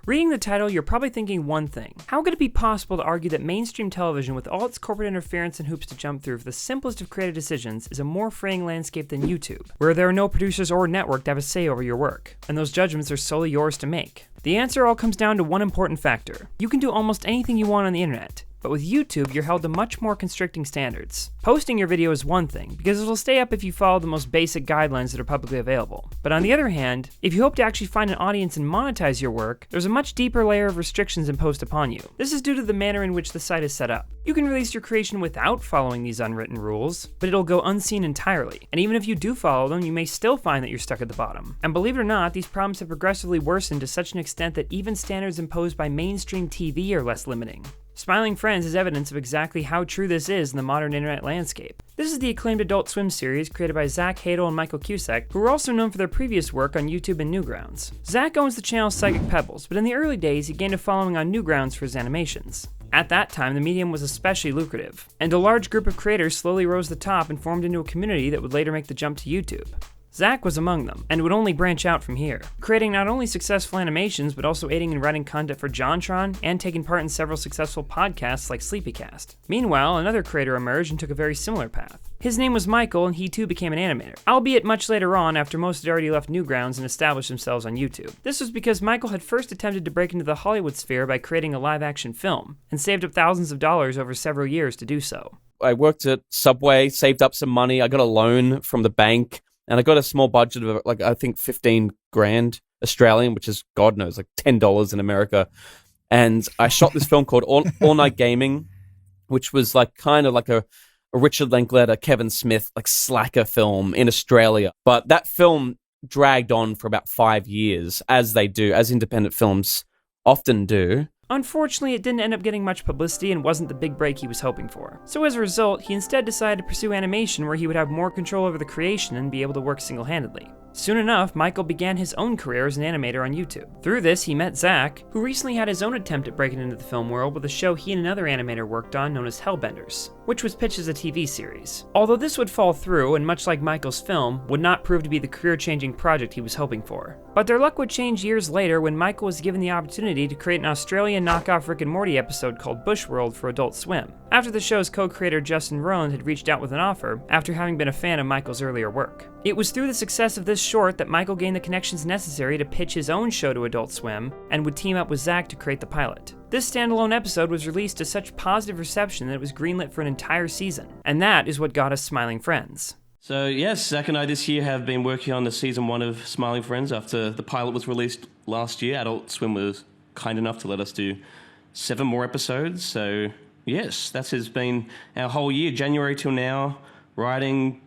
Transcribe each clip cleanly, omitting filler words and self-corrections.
Reading the title, you're probably thinking one thing. How could it be possible to argue that mainstream television, with all its corporate interference and hoops to jump through for the simplest of creative decisions, is a more freeing landscape than YouTube, where there are no producers or network to have a say over your work, and those judgments are solely yours to make? The answer all comes down to one important factor. You can do almost anything you want on the internet. But with YouTube, you're held to much more constricting standards. Posting your video is one thing, because it'll stay up if you follow the most basic guidelines that are publicly available. But on the other hand, if you hope to actually find an audience and monetize your work, there's a much deeper layer of restrictions imposed upon you. This is due to the manner in which the site is set up. You can release your creation without following these unwritten rules, but it'll go unseen entirely. And even if you do follow them, you may still find that you're stuck at the bottom. And believe it or not, these problems have progressively worsened to such an extent that even standards imposed by mainstream TV are less limiting. Smiling Friends is evidence of exactly how true this is in the modern internet landscape. This is the acclaimed Adult Swim series created by Zach Hadel and Michael Cusack, who were also known for their previous work on YouTube and Newgrounds. Zach owns the channel Psychic Pebbles, but in the early days he gained a following on Newgrounds for his animations. At that time, the medium was especially lucrative, and a large group of creators slowly rose to the top and formed into a community that would later make the jump to YouTube. Zach was among them, and would only branch out from here, creating not only successful animations, but also aiding in writing content for JonTron, and taking part in several successful podcasts like Sleepycast. Meanwhile, another creator emerged and took a very similar path. His name was Michael, and he too became an animator, albeit much later on after most had already left Newgrounds and established themselves on YouTube. This was because Michael had first attempted to break into the Hollywood sphere by creating a live-action film, and saved up thousands of dollars over several years to do so. I worked at Subway, saved up some money, I got a loan from the bank, and I got a small budget of, like, I think 15 grand Australian, which is, God knows, like $10 in America. And I shot this film called All Night Gaming, which was like kind of like a Richard Linklater, Kevin Smith, like slacker film in Australia. But that film dragged on for about 5 years, as they do, as independent films often do. Unfortunately, it didn't end up getting much publicity and wasn't the big break he was hoping for. So as a result, he instead decided to pursue animation where he would have more control over the creation and be able to work single-handedly. Soon enough, Michael began his own career as an animator on YouTube. Through this, he met Zach, who recently had his own attempt at breaking into the film world with a show he and another animator worked on known as Hellbenders, which was pitched as a TV series. Although this would fall through, and much like Michael's film, would not prove to be the career-changing project he was hoping for. But their luck would change years later when Michael was given the opportunity to create an Australian knockoff Rick and Morty episode called Bushworld for Adult Swim, after the show's co-creator Justin Roiland had reached out with an offer after having been a fan of Michael's earlier work. It was through the success of this short that Michael gained the connections necessary to pitch his own show to Adult Swim, and would team up with Zach to create the pilot. This standalone episode was released to such positive reception that it was greenlit for an entire season, and that is what got us Smiling Friends. So yes, Zach and I this year have been working on the season 1 of Smiling Friends after the pilot was released last year. Adult Swim was kind enough to let us do 7 more episodes, so yes, that has been our whole year, January till now, writing,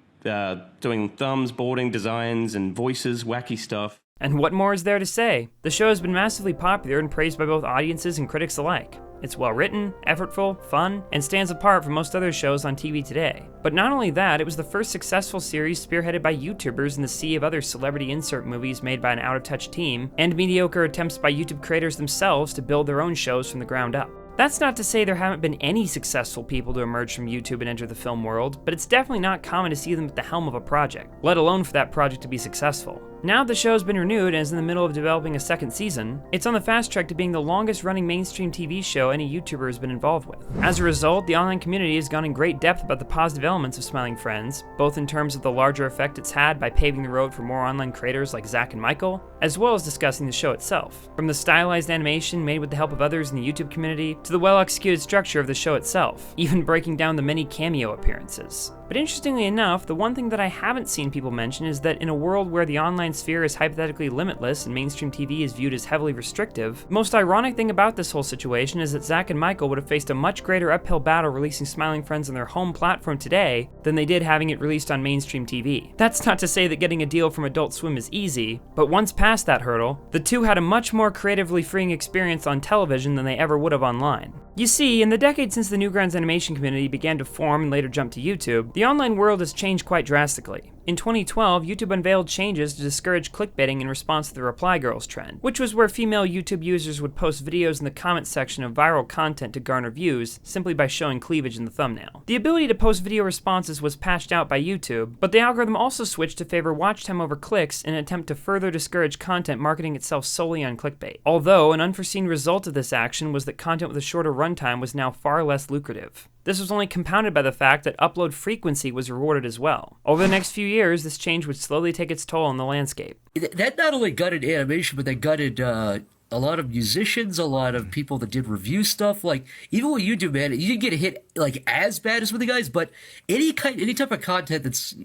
doing thumbs, boarding, designs, and voices, wacky stuff. And what more is there to say? The show has been massively popular and praised by both audiences and critics alike. It's well written, effortful, fun, and stands apart from most other shows on TV today. But not only that, it was the first successful series spearheaded by YouTubers in the sea of other celebrity insert movies made by an out-of-touch team, and mediocre attempts by YouTube creators themselves to build their own shows from the ground up. That's not to say there haven't been any successful people to emerge from YouTube and enter the film world, but it's definitely not common to see them at the helm of a project, let alone for that project to be successful. Now the show's been renewed and is in the middle of developing a second season, it's on the fast track to being the longest running mainstream TV show any YouTuber has been involved with. As a result, the online community has gone in great depth about the positive elements of Smiling Friends, both in terms of the larger effect it's had by paving the road for more online creators like Zach and Michael, as well as discussing the show itself. From the stylized animation made with the help of others in the YouTube community, to the well-executed structure of the show itself, even breaking down the many cameo appearances. But interestingly enough, the one thing that I haven't seen people mention is that in a world where the online sphere is hypothetically limitless and mainstream TV is viewed as heavily restrictive, the most ironic thing about this whole situation is that Zach and Michael would have faced a much greater uphill battle releasing Smiling Friends on their home platform today than they did having it released on mainstream TV. That's not to say that getting a deal from Adult Swim is easy, but once past that hurdle, the two had a much more creatively freeing experience on television than they ever would have online. You see, in the decade since the Newgrounds animation community began to form and later jump to YouTube, the online world has changed quite drastically. In 2012, YouTube unveiled changes to discourage clickbaiting in response to the Reply Girls trend, which was where female YouTube users would post videos in the comments section of viral content to garner views simply by showing cleavage in the thumbnail. The ability to post video responses was patched out by YouTube, but the algorithm also switched to favor watch time over clicks in an attempt to further discourage content marketing itself solely on clickbait. Although, an unforeseen result of this action was that content with a shorter runtime was now far less lucrative. This was only compounded by the fact that upload frequency was rewarded as well. Over the next few years, this change would slowly take its toll on the landscape. That not only gutted animation, but they gutted a lot of musicians, a lot of people that did review stuff. Like, even what you do, man, you didn't get a hit like as bad as with the guys, but any type of content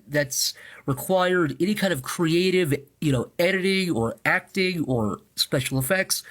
that's required any kind of creative, editing or acting or special effects,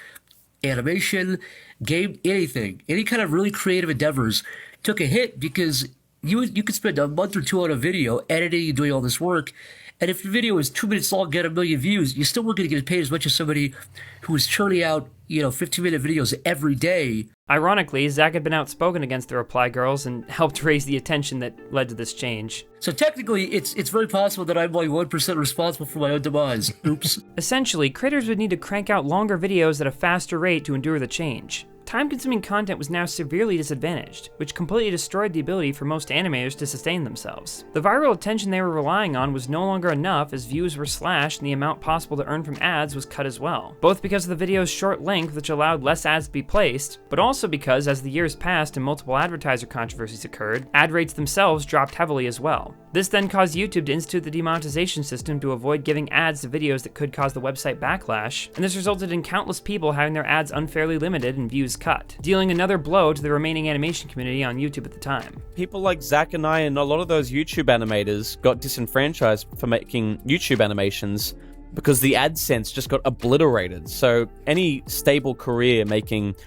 animation, game, anything, any kind of really creative endeavors took a hit because you could spend a month or two on a video editing and doing all this work, and if your video is 2 minutes long, get 1 million views, you still weren't going to get paid as much as somebody who was churning out 15-minute videos every day. Ironically, Zach had been outspoken against the Reply Girls and helped raise the attention that led to this change. So technically, it's very possible that I'm only 1% responsible for my own demise. Oops. Essentially, creators would need to crank out longer videos at a faster rate to endure the change. Time-consuming content was now severely disadvantaged, which completely destroyed the ability for most animators to sustain themselves. The viral attention they were relying on was no longer enough as views were slashed and the amount possible to earn from ads was cut as well, both because of the video's short length which allowed less ads to be placed, but also because as the years passed and multiple advertiser controversies occurred, ad rates themselves dropped heavily as well. This then caused YouTube to institute the demonetization system to avoid giving ads to videos that could cause the website backlash, and this resulted in countless people having their ads unfairly limited and views cut, dealing another blow to the remaining animation community on YouTube at the time. People like Zach and I and a lot of those YouTube animators got disenfranchised for making YouTube animations because the AdSense just got obliterated. So any stable career making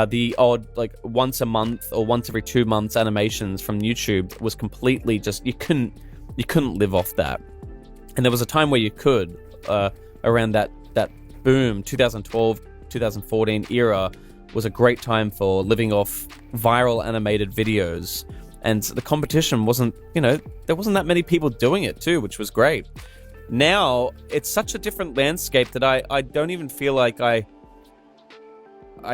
the odd once a month or once every 2 months animations from YouTube was completely just you couldn't live off that. And there was a time where you could around that boom 2012 2014 era was a great time for living off viral animated videos, and the competition wasn't there wasn't that many people doing it too, which was great. Now it's such a different landscape that I don't even feel like I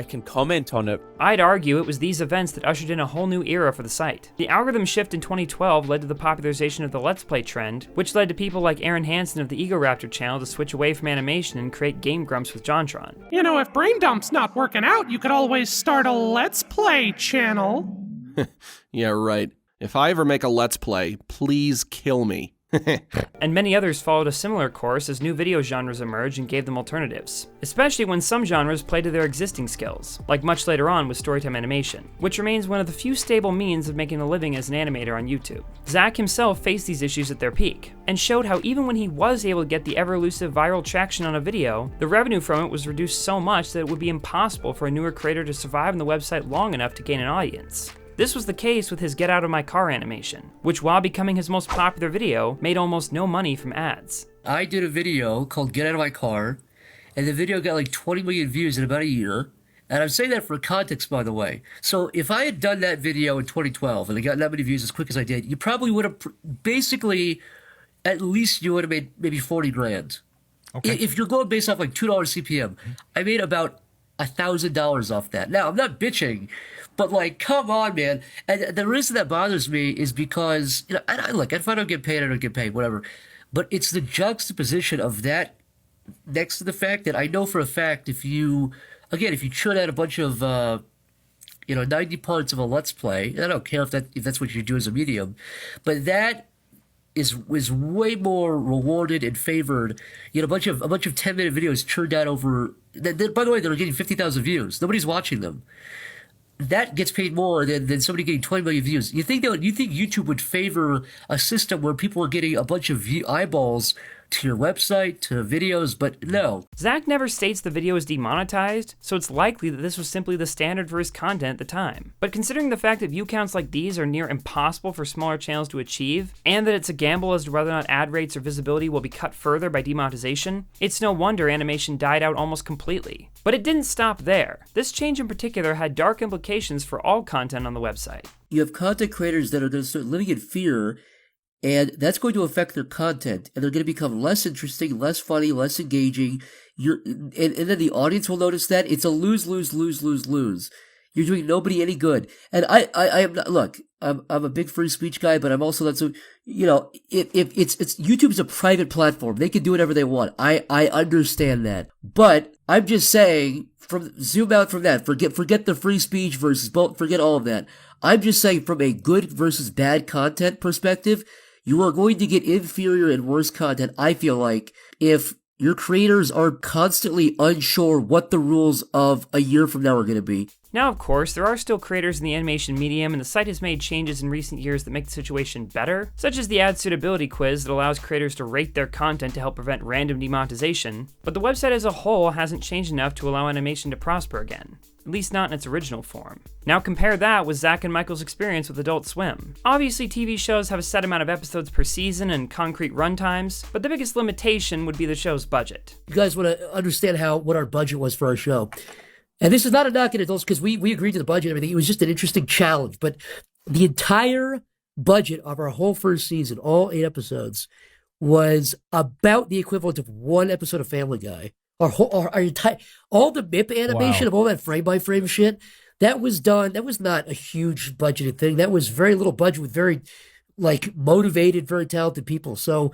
can comment on it. I'd argue it was these events that ushered in a whole new era for the site. The algorithm shift in 2012 led to the popularization of the Let's Play trend, which led to people like Aaron Hansen of the Ego Raptor channel to switch away from animation and create Game Grumps with JonTron. If Brain Dump's not working out, you could always start a Let's Play channel. Yeah, right. If I ever make a Let's Play, please kill me. And many others followed a similar course as new video genres emerged and gave them alternatives, especially when some genres played to their existing skills, like much later on with storytime animation, which remains one of the few stable means of making a living as an animator on YouTube. Zach himself faced these issues at their peak, and showed how even when he was able to get the ever-elusive viral traction on a video, the revenue from it was reduced so much that it would be impossible for a newer creator to survive on the website long enough to gain an audience. This was the case with his Get Out of My Car animation, which while becoming his most popular video, made almost no money from ads. I did a video called Get Out of My Car, and the video got 20 million views in about a year. And I'm saying that for context, by the way. So if I had done that video in 2012 and I got that many views as quick as I did, you probably would have basically, at least you would have made maybe 40 grand. Okay. If you're going based off $2 CPM, I made about $1,000 off that. Now, I'm not bitching, but come on, man. And the reason that bothers me is because, if I don't get paid, I don't get paid, whatever. But it's the juxtaposition of that next to the fact that I know for a fact if you churn out a bunch of, 90 parts of a Let's Play, and I don't care if that's what you do as a medium, but that is way more rewarded and favored. A bunch of 10-minute videos churned out over. By the way, they're getting 50,000 views. Nobody's watching them. That gets paid more than somebody getting 20 million views. You think YouTube would favor a system where people are getting a bunch of eyeballs to your website, to videos, but no. Zach never states the video is demonetized, so it's likely that this was simply the standard for his content at the time. But considering the fact that view counts like these are near impossible for smaller channels to achieve, and that it's a gamble as to whether or not ad rates or visibility will be cut further by demonetization, it's no wonder animation died out almost completely. But it didn't stop there. This change in particular had dark implications for all content on the website. You have content creators that are living in fear and that's going to affect their content, and they're going to become less interesting, less funny, less engaging. And then the audience will notice that. It's a lose, lose, lose, lose, lose. You're doing nobody any good. And I am not, look, I'm a big free speech guy, but I'm also not so, if it's YouTube's a private platform. They can do whatever they want. I understand that. But I'm just saying, zoom out from that. Forget the free speech versus both, forget all of that. I'm just saying from a good versus bad content perspective, you are going to get inferior and worse content, I feel like, if your creators are constantly unsure what the rules of a year from now are going to be. Now, of course, there are still creators in the animation medium, and the site has made changes in recent years that make the situation better, such as the ad suitability quiz that allows creators to rate their content to help prevent random demonetization, but the website as a whole hasn't changed enough to allow animation to prosper again. At least not in its original form. Now compare that with Zach and Michael's experience with Adult Swim. Obviously, TV shows have a set amount of episodes per season and concrete runtimes, but the biggest limitation would be the show's budget. You guys want to understand what our budget was for our show. And this is not a knock at adults, because we agreed to the budget and everything. It was just an interesting challenge. But the entire budget of our whole first season, all 8 episodes, was about the equivalent of 1 episode of Family Guy. Our entire, all the MIP animation of all that frame-by-frame shit, that was done. That was not a huge budgeted thing. That was very little budget with very, motivated, very talented people. So,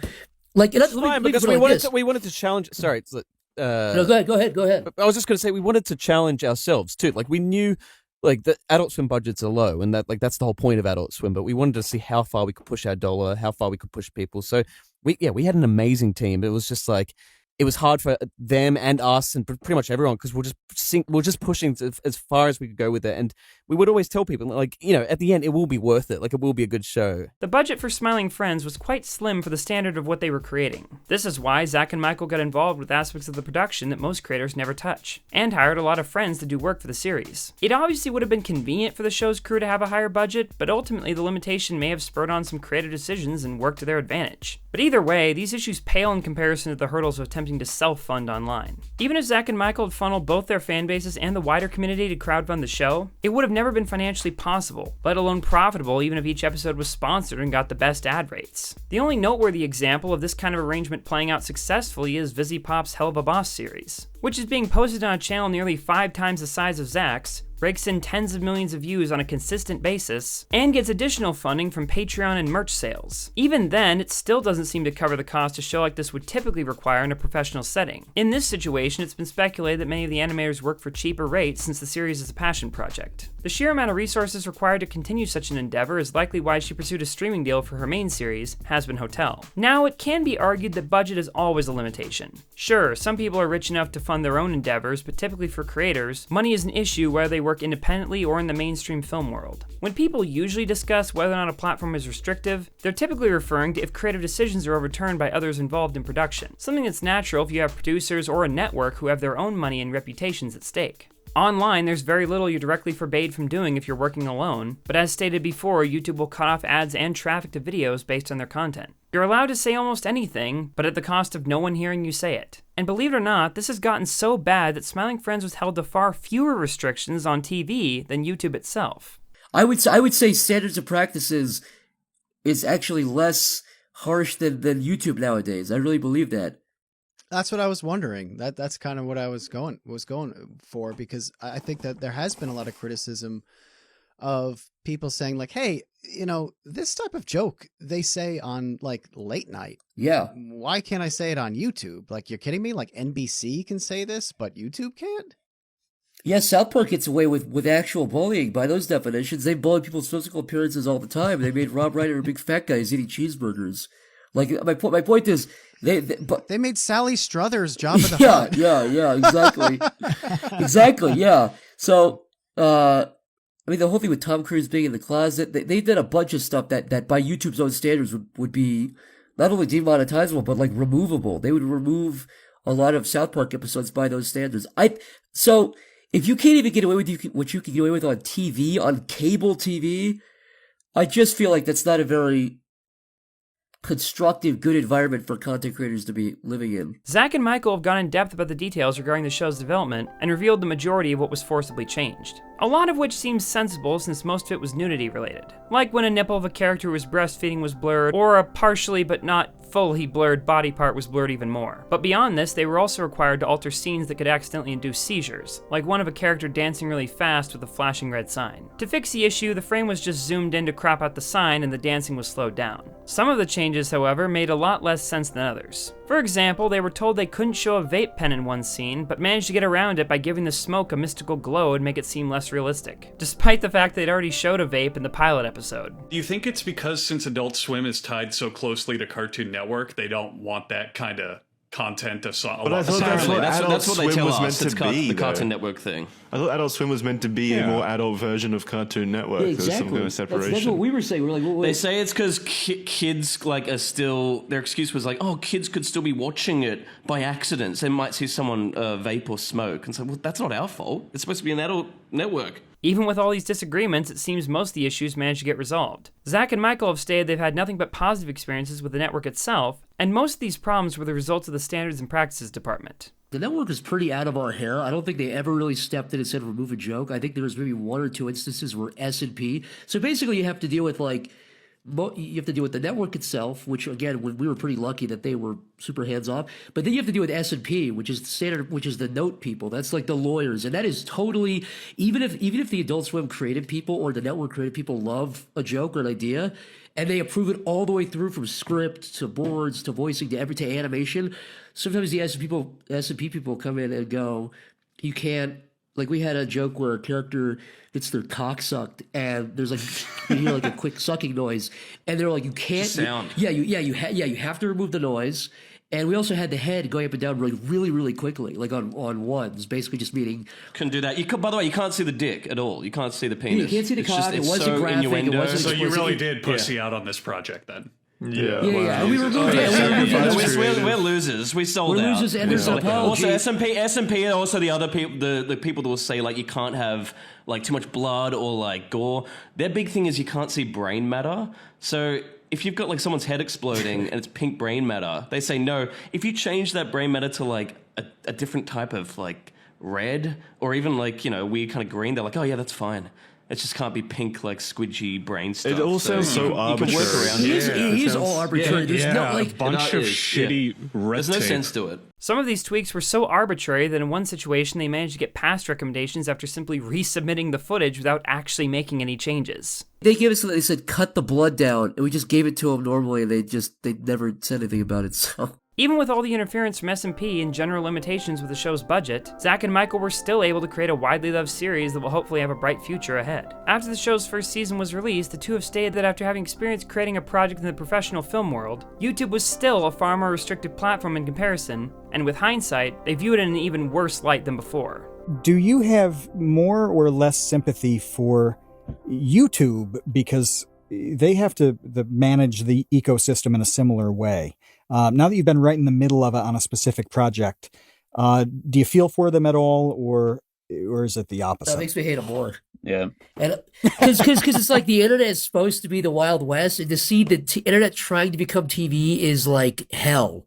it's fine, because we wanted to challenge. Sorry, it's no, go ahead. I was just going to say we wanted to challenge ourselves too. We knew, the Adult Swim budgets are low, and that's the whole point of Adult Swim. But we wanted to see how far we could push our dollar, how far we could push people. So we had an amazing team. It was just it was hard for them and us and pretty much everyone, because we're just pushing as far as we could go with it. And we would always tell people, at the end, it will be worth it. It will be a good show. The budget for Smiling Friends was quite slim for the standard of what they were creating. This is why Zach and Michael got involved with aspects of the production that most creators never touch, and hired a lot of friends to do work for the series. It obviously would have been convenient for the show's crew to have a higher budget, but ultimately the limitation may have spurred on some creative decisions and worked to their advantage. But either way, these issues pale in comparison to the hurdles of attempting to self-fund online. Even if Zach and Michael had funneled both their fan bases and the wider community to crowdfund the show, it would have never been financially possible, let alone profitable, even if each episode was sponsored and got the best ad rates. The only noteworthy example of this kind of arrangement playing out successfully is VisiPop's Hell of a Boss series, which is being posted on a channel nearly 5 times the size of Zach's, rakes in tens of millions of views on a consistent basis, and gets additional funding from Patreon and merch sales. Even then, it still doesn't seem to cover the cost a show like this would typically require in a professional setting. In this situation, it's been speculated that many of the animators work for cheaper rates since the series is a passion project. The sheer amount of resources required to continue such an endeavor is likely why she pursued a streaming deal for her main series, Has Been Hotel. Now, it can be argued that budget is always a limitation. Sure, some people are rich enough to fund their own endeavors, but typically for creators, money is an issue whether they work independently or in the mainstream film world. When people usually discuss whether or not a platform is restrictive, they're typically referring to if creative decisions are overturned by others involved in production, something that's natural if you have producers or a network who have their own money and reputations at stake. Online, there's very little you're directly forbade from doing if you're working alone, but as stated before, YouTube will cut off ads and traffic to videos based on their content. You're allowed to say almost anything, but at the cost of no one hearing you say it. And believe it or not, this has gotten so bad that Smiling Friends was held to far fewer restrictions on TV than YouTube itself. I would say standards and practices is actually less harsh than YouTube nowadays. I really believe that. That's what I was wondering. That's kind of what I was going for, because I think that there has been a lot of criticism of people saying hey, this type of joke they say on late night. Yeah. Why can't I say it on YouTube? You're kidding me? NBC can say this, but YouTube can't? Yeah, South Park gets away with actual bullying by those definitions. They bully people's physical appearances all the time. They made Rob Reiner a big fat guy who's eating cheeseburgers. My point is, they made Sally Struthers Jabba the yeah, Hutt. yeah, exactly, exactly, yeah. So, the whole thing with Tom Cruise being in the closet, they did a bunch of stuff that by YouTube's own standards would be not only demonetizable but removable. They would remove a lot of South Park episodes by those standards. So if you can't even get away with what you can get away with on TV, on cable TV, I just feel like that's not a very constructive, good environment for content creators to be living in. Zach and Michael have gone in depth about the details regarding the show's development and revealed the majority of what was forcibly changed. A lot of which seems sensible since most of it was nudity related. Like when a nipple of a character who was breastfeeding was blurred, or a partially but not fully blurred body part was blurred even more. But beyond this, they were also required to alter scenes that could accidentally induce seizures, like one of a character dancing really fast with a flashing red sign. To fix the issue, the frame was just zoomed in to crop out the sign and the dancing was slowed down. Some of the changes, however, made a lot less sense than others. For example, they were told they couldn't show a vape pen in one scene, but managed to get around it by giving the smoke a mystical glow and make it seem less realistic, despite the fact they'd already showed a vape in the pilot episode. Do you think it's because since Adult Swim is tied so closely to Cartoon Network, they don't want that kind of content of But I thought that's what Adult Swim was meant to be. The Cartoon Network thing. I thought Adult Swim was meant to be a more adult version of Cartoon Network. Yeah, exactly. There was some kind of separation. That's what we were saying. We're like, well, They say it's because kids are still. Their excuse was like, oh, kids could still be watching it by accident. They might see someone vape or smoke, and so well, that's not our fault. It's supposed to be an adult network. Even with all these disagreements, it seems most of the issues managed to get resolved. Zach and Michael have stated they've had nothing but positive experiences with the network itself, and most of these problems were the results of the Standards and Practices Department. the network is pretty out of our hair. I don't think they ever really stepped in and said remove a joke. I think there was maybe one or two instances where S&P. So basically, you have to deal with you have to deal with the network itself, which again, we were pretty lucky that they were super hands off. But then you have to deal with S&P, which is the standard, which is the note people. That's like the lawyers, and that is totally even if the Adult Swim creative people or the network creative people love a joke or an idea, and they approve it all the way through from script to boards to voicing to animation. Sometimes the S&P people come in and go, you can't. Like we had a joke where a character gets their cock sucked, and there's you hear like a quick sucking noise, and they're like, you can't. Sound. You have to remove the noise. And we also had the head going up and down really, really quickly, like on ones, basically just meaning. Couldn't do that. By the way, you can't see the dick at all. You can't see the penis. You can't see the cock. It wasn't so graphic. Innuendo. It wasn't So you explicit. really did pussy out on this project then. Yeah. And we removed it. We're losers. We sold out. We're losers, and there's an apology. Also, S&P, and also the other people, the people that will say like you can't have like too much blood or like gore. Their big thing is you can't see brain matter. So if you've got like someone's head exploding and it's pink brain matter, they say no. If you change that brain matter to like a different type of like red or even like weird kind of green, they're like, oh yeah, that's fine. It just can't be pink, like squidgy brain stuff. It all sounds so arbitrary. You can work around it. It is all arbitrary. There's no a bunch of shitty red There's no tape. sense to it. Some of these tweaks were so arbitrary that in one situation they managed to get past recommendations after simply resubmitting the footage without actually making any changes. They gave us. They said cut the blood down, and we just gave it to them normally. And they never said anything about it. So. Even with all the interference from S&P and general limitations with the show's budget, Zach and Michael were still able to create a widely loved series that will hopefully have a bright future ahead. After the show's first season was released, the two have stated that after having experience creating a project in the professional film world, YouTube was still a far more restrictive platform in comparison, and with hindsight, they view it in an even worse light than before. Do you have more or less sympathy for YouTube because they have to manage the ecosystem in a similar way? Now that you've been right in the middle of it on a specific project, do you feel for them at all, or is it the opposite? That makes me hate them more. Yeah, and because it's like the internet is supposed to be the Wild West, and to see the internet trying to become TV is like hell.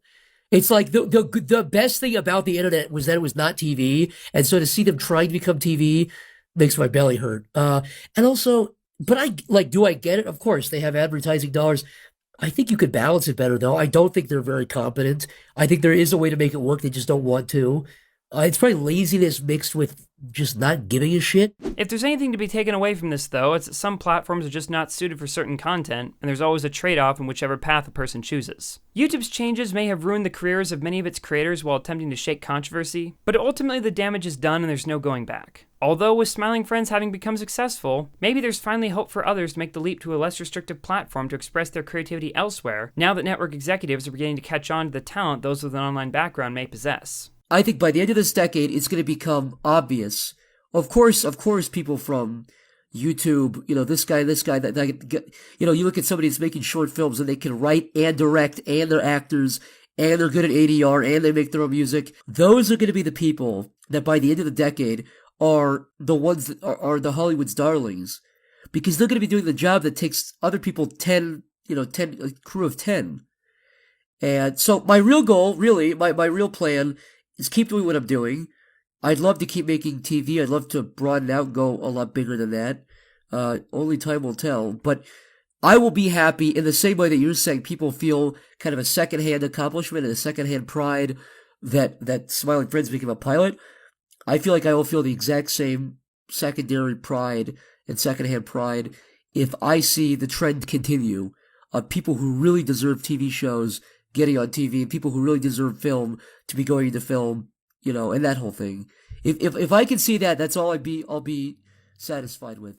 It's like the best thing about the internet was that it was not TV, and so to see them trying to become TV makes my belly hurt. And also, but do I get it? Of course, they have advertising dollars. I think you could balance it better, though. I don't think they're very competent. I think there is a way to make it work. They just don't want to. It's probably laziness mixed with just not giving a shit. If there's anything to be taken away from this, though, it's that some platforms are just not suited for certain content, and there's always a trade-off in whichever path a person chooses. YouTube's changes may have ruined the careers of many of its creators while attempting to shake controversy, but ultimately the damage is done and there's no going back. Although with Smiling Friends having become successful, maybe there's finally hope for others to make the leap to a less restrictive platform to express their creativity elsewhere, now that network executives are beginning to catch on to the talent those with an online background may possess. I think by the end of this decade, it's going to become obvious. Of course, people from YouTube, this guy, that, you look at somebody that's making short films and they can write and direct and they're actors and they're good at ADR and they make their own music. Those are going to be the people that by the end of the decade are the ones that are the Hollywood's darlings, because they're going to be doing the job that takes other people 10, a crew of 10. And so my real goal, really, my real plan is keep doing what I'm doing. I'd love to keep making TV. I'd love to broaden out and go a lot bigger than that. Only time will tell. But I will be happy in the same way that you're saying people feel kind of a secondhand accomplishment and a secondhand pride that Smiling Friends became a pilot. I feel like I will feel the exact same secondary pride and secondhand pride if I see the trend continue of people who really deserve TV shows getting on TV and people who really deserve film to be going into film, and that whole thing. If I can see that, that's all I'll be satisfied with.